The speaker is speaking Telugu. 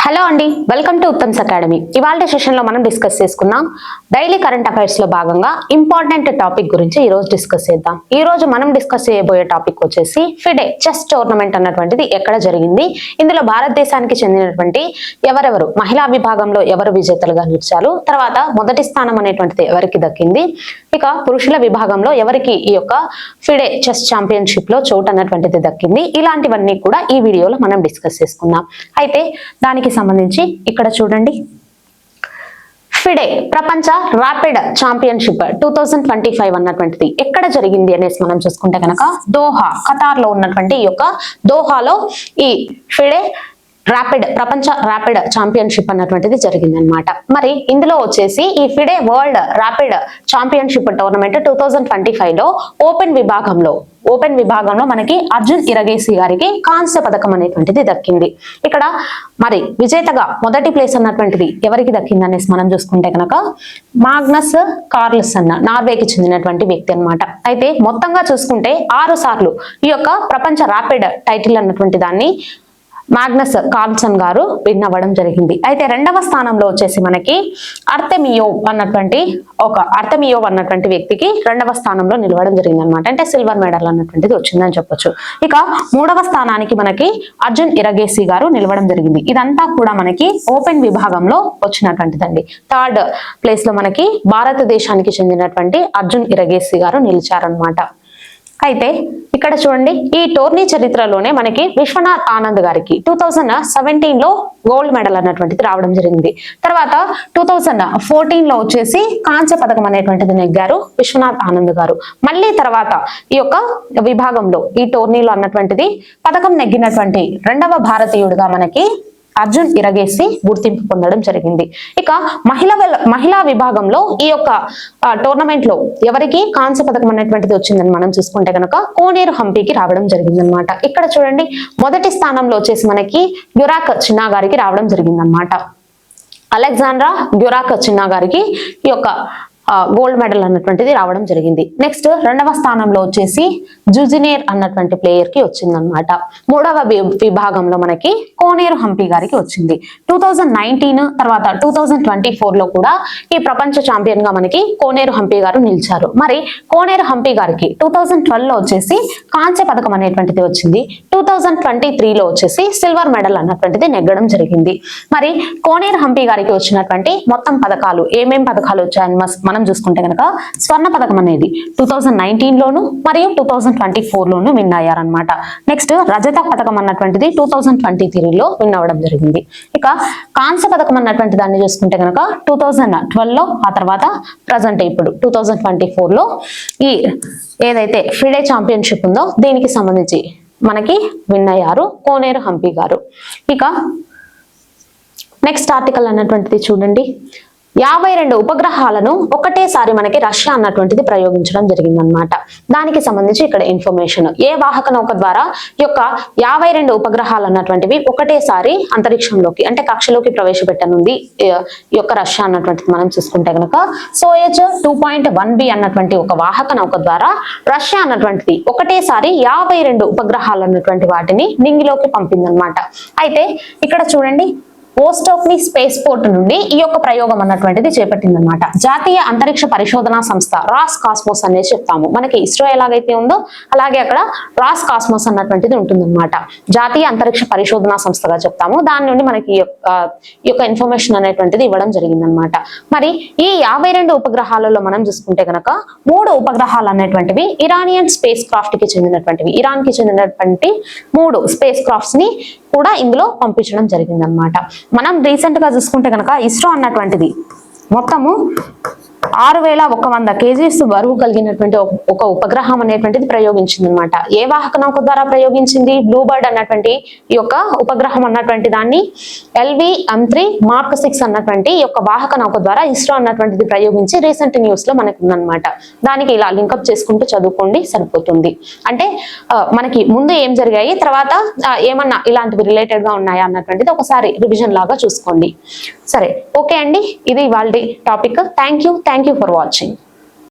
హలో అండి, వెల్కమ్ టు ఉత్తమ్స్ అకాడమీ. ఇవాళ సెషన్ లో మనం డిస్కస్ చేసుకుందాం డైలీ కరెంట్ అఫైర్స్ లో భాగంగా ఇంపార్టెంట్ టాపిక్ గురించి ఈ రోజు డిస్కస్ చేద్దాం. ఈ రోజు మనం డిస్కస్ చేయబోయే టాపిక్ వచ్చేసి ఫిడే చెస్ టోర్నమెంట్ అన్నటువంటిది ఎక్కడ జరిగింది, ఇందులో భారతదేశానికి చెందినటువంటి ఎవరెవరు మహిళా విభాగంలో ఎవరు విజేతలుగా నిలిచారు, తర్వాత మొదటి స్థానం అనేటువంటిది ఎవరికి దక్కింది, ఇక పురుషుల విభాగంలో ఎవరికి ఈ యొక్క ఫిడే చెస్ ఛాంపియన్షిప్ లో చోటు అన్నటువంటిది దక్కింది, ఇలాంటివన్నీ కూడా ఈ వీడియోలో మనం డిస్కస్ చేసుకుందాం. అయితే దానికి సంబంధించి ఇక్కడ చూడండి, ఫిడే ప్రపంచ ర్యాపిడ్ ఛాంపియన్షిప్ 2025 అన్నటువంటిది ఎక్కడ జరిగింది అనేసి మనం చూసుకుంటే కనుక దోహా, ఖతార్ లో ఉన్నటువంటి ఈ యొక్క దోహాలో ఈ ఫిడే ప్రపంచ ర్యాపిడ్ ఛాంపియన్షిప్ అన్నటువంటిది జరిగిందనమాట. మరి ఇందులో వచ్చేసి ఈ FIDE world rapid championship tournament 2025 లో ఓపెన్ విభాగంలో మనకి అర్జున్ ఇరగేసి గారికి కాంస్య పథకం అనేటువంటిది దక్కింది. ఇక్కడ మరి విజేతగా మొదటి ప్లేస్ అన్నటువంటిది ఎవరికి దక్కింది అనేసి మనం చూసుకుంటే కనుక మాగ్నస్ కార్ల్సన్, నార్వేకి చెందినటువంటి వ్యక్తి అన్నమాట. అయితే మొత్తంగా చూసుకుంటే 6 సార్లు ఈ యొక్క ప్రపంచ ర్యాపిడ్ టైటిల్ అన్నటువంటి దాన్ని మాగ్నస్ కార్ల్సన్ గారు విన్ అవ్వడం జరిగింది. అయితే రెండవ స్థానంలో వచ్చేసి మనకి అర్తెమియోవ్ అన్నటువంటి వ్యక్తికి రెండవ స్థానంలో నిలవడం జరిగింది అనమాట. అంటే సిల్వర్ మెడల్ అన్నటువంటిది వచ్చిందని చెప్పొచ్చు. ఇక మూడవ స్థానానికి మనకి అర్జున్ ఇరగేసి గారు నిలవడం జరిగింది. ఇదంతా కూడా మనకి ఓపెన్ విభాగంలో వచ్చినటువంటిదండి. థర్డ్ ప్లేస్ లో మనకి భారతదేశానికి చెందినటువంటి అర్జున్ ఇరగేసి గారు నిలిచారనమాట. అయితే ఇక్కడ చూడండి, ఈ టోర్నీ చరిత్రలోనే మనకి విశ్వనాథ్ ఆనంద్ గారికి 2017 లో గోల్డ్ మెడల్ అన్నటువంటిది రావడం జరిగింది. తర్వాత 2014 లో వచ్చేసి కాంస్య పథకం అనేటువంటిది నెగ్గారు విశ్వనాథ్ ఆనంద్ గారు. మళ్ళీ తర్వాత ఈ యొక్క విభాగంలో ఈ టోర్నీలో అన్నటువంటిది పథకం నెగ్గినటువంటి రెండవ భారతీయుడిగా మనకి అర్జున్ ఇరగేసి గుర్తింపు పొందడం జరిగింది. ఇక మహిళా విభాగంలో ఈ యొక్క టోర్నమెంట్ లో ఎవరికి కాంస్య పథకం అనేటువంటిది వచ్చిందని మనం చూసుకుంటే కనుక కోనేరు హంపీకి రావడం జరిగింది అనమాట. ఇక్కడ చూడండి, మొదటి స్థానంలో వచ్చేసి మనకి గ్యురాక్ చిన్నా గారికి రావడం జరిగింది అనమాట. అలెగ్జాండ్రా గ్యురాక్ చిన్నా గారికి ఈ యొక్క గోల్డ్ మెడల్ అన్నటువంటిది రావడం జరిగింది. నెక్స్ట్ రెండవ స్థానంలో వచ్చేసి జుజినేర్ అన్నటువంటి ప్లేయర్ కి వచ్చిందనమాట. మూడవ విభాగంలో మనకి కోనేరు హంపి గారికి వచ్చింది. 2019 తర్వాత 2024 లో కూడా ఈ ప్రపంచ ఛాంపియన్ గా మనకి కోనేరు హంపి గారు నిలిచారు. మరి కోనేరు హంపి గారికి 2012 లో వచ్చేసి కాంస్య పథకం అనేటువంటిది వచ్చింది. 2023 లో వచ్చేసి సిల్వర్ మెడల్ అన్నటువంటిది నెగ్గడం జరిగింది. మరి కోనేరు హంపి గారికి వచ్చినటువంటి మొత్తం పథకాలు ఏమేం పథకాలు వచ్చాయని మనం చూసుకుంటే కనుక స్వర్ణ పథకం అనేది 2019 లోను మరియు 2024 లోను విన్ అయ్యారనమాట. నెక్స్ట్ రజత పథకం అన్నటువంటిది 2023 లో విన్ అవ్వడం జరిగింది. ఇక కాంస్య పథకం అన్నటువంటి దాన్ని చూసుకుంటే కనుక 2012 లో, ఆ తర్వాత ప్రజెంట్ ఇప్పుడు 2024 లో ఈ ఏదైతే ఫిడే ఛాంపియన్షిప్ ఉందో దీనికి సంబంధించి మనకి విన్ అయ్యారు కోనేరు హంపి గారు. ఇక నెక్స్ట్ ఆర్టికల్ అన్నటువంటిది చూడండి, 52 ఉపగ్రహాలను ఒకటేసారి మనకి రష్యా అన్నటువంటిది ప్రయోగించడం జరిగిందనమాట. దానికి సంబంధించి ఇక్కడ ఇన్ఫర్మేషన్, ఏ వాహక నౌక ద్వారా ఈ యొక్క 52 ఉపగ్రహాలు అన్నటువంటివి ఒకటేసారి అంతరిక్షంలోకి అంటే కక్షలోకి ప్రవేశపెట్టనుంది ఈ యొక్క రష్యా అన్నటువంటిది మనం చూసుకుంటే కనుక సోయజ్ 2.1B అన్నటువంటి ఒక వాహక నౌక ద్వారా రష్యా అన్నటువంటిది ఒకటేసారి 52 ఉపగ్రహాలు అన్నటువంటి వాటిని నింగిలోకి పంపిందనమాట. అయితే ఇక్కడ చూడండి, ఓస్టోక్ని స్పేస్ పోర్ట్ నుండి ఈ యొక్క ప్రయోగం అన్నటువంటిది చేపట్టిందనమాట. జాతీయ అంతరిక్ష పరిశోధనా సంస్థ రాస్ కాస్మోస్ అనేది చెప్తాము. మనకి ఇస్రో ఎలాగైతే ఉందో అలాగే అక్కడ రాస్ కాస్మోస్ అన్నటువంటిది ఉంటుందన్నమాట. జాతీయ అంతరిక్ష పరిశోధనా సంస్థగా చెప్తాము. దాని నుండి మనకి ఈ యొక్క ఇన్ఫర్మేషన్ అనేటువంటిది ఇవ్వడం జరిగిందనమాట. మరి ఈ 52 ఉపగ్రహాలలో మనం చూసుకుంటే కనుక 3 ఉపగ్రహాలు అనేటువంటివి ఇరానియన్ స్పేస్ క్రాఫ్ట్ కి చెందినటువంటివి, ఇరాన్ కి చెందినటువంటి 3 స్పేస్ క్రాఫ్ట్స్ ని కూడా ఇందులో పంపించడం జరిగిందనమాట. మనం రీసెంట్ గా చూసుకుంటే కనుక ఇస్రో అన్నటువంటిది మొత్తము 6100 kgs బరువు కలిగినటువంటి ఒక ఉపగ్రహం అనేటువంటిది ప్రయోగించింది అనమాట. ఏ వాహక నౌక ద్వారా ప్రయోగించింది? బ్లూబర్డ్ అన్నటువంటి ఈ యొక్క ఉపగ్రహం అన్నటువంటి దాన్ని LVM3 Mark 6 అన్నటువంటి ఈ యొక్క వాహక నౌక ద్వారా ఇస్రో అన్నటువంటిది ప్రయోగించి రీసెంట్ న్యూస్ లో మనకు ఉందన్నమాట. దానికి ఇలా లింకప్ చేసుకుంటూ చదువుకోండి సరిపోతుంది. అంటే మనకి ముందు ఏం జరిగాయి, తర్వాత ఏమన్నా ఇలాంటివి రిలేటెడ్ గా ఉన్నాయా అన్నటువంటిది ఒకసారి రివిజన్ లాగా చూసుకోండి. సరే, ఓకే అండి, ఇది ఇవాల్టి topic. Thank you for watching.